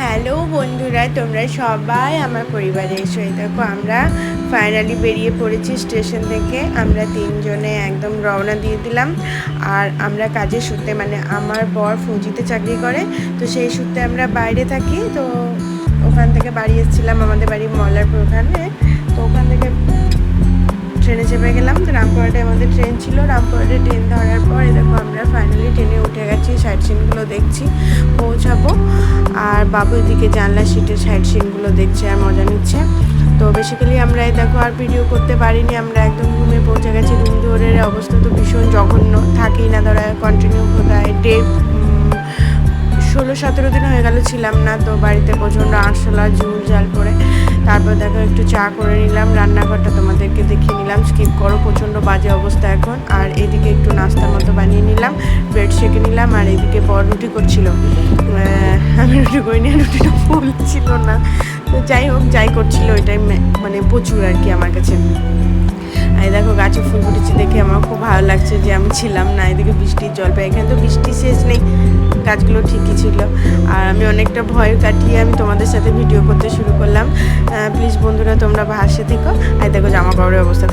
Hello বন্ধুরা, তোমরা সবাই আমার পরিবারে এসো। দেখো আমরা ফাইনালি বেরিয়ে পড়েছি স্টেশন থেকে। আমরা তিনজনে একদম রওনা দিয়ে দিলাম। আর আমরা কাজের সূত্রে, মানে আমার বর ফৌজিতে চাকরি করে, তো সেই সূত্রে আমরা বাইরে থাকি। তো ওখান থেকে বাড়ি এসেছিলাম, আমাদের বাড়ি মল্লারপুর ওখানে। তো ওখান থেকে ট্রেনে চেপে গেলাম। তো রামপুরহাটে আমাদের ট্রেন ছিল। রামপুরহাটে ট্রেন ধরার পর দেখো আমরা ফাইনালি ট্রেনে উঠে গেছি। সাইড সিনগুলো দেখছি, পৌঁছাবো। আর বাবু এদিকে জানলা সিটের সাইড সিনগুলো দেখছে আর মজা নিচ্ছে। তো বেসিক্যালি আমরা দেখো আর ভিডিও করতে পারিনি। আমরা একদম রুমে পৌঁছে গেছি। রুম দুয়ারের অবস্থা তো ভীষণ জঘন্য, থাকেই না, ধরা কন্টিনিউ কোথায় 16-17 দিন হয়ে গেল ছিলাম না। তো বাড়িতে প্রচণ্ড আরশোলা ঝুল জাল পড়ে। তারপর দেখো একটু চা করে নিলাম, রান্নাঘরটা তোমাদেরকে দেখিয়ে নিলাম, স্কিপ করো, প্রচণ্ড বাজে অবস্থা এখন। আর এইদিকে একটু নাস্তার মতো বানিয়ে নিলাম, ব্রেড সেঁকে নিলাম। আর এইদিকে বর রুটি করছিল, আমি রুটি করিনি, রুটিটা ফুল ছিল না। তো যাই হোক, যাই করছিল ওইটাই মানে প্রচুর আর কি আমার কাছে। আর দেখো গাছে ফুল ফুটেছে দেখে আমার খুব ভালো লাগছে যে আমি ছিলাম না। এদিকে বৃষ্টির জল পাই, এখানে তো বৃষ্টি শেষ নেই, গাছগুলো ঠিকই ছিল। আর আমি অনেকটা ভয় কাটিয়ে আমি তোমাদের সাথে ভিডিও করতে শুরু করলাম। প্লিজ বন্ধুরা তোমরা ভাসে থেকো। আর দেখো জামা কাপড়ের অবস্থা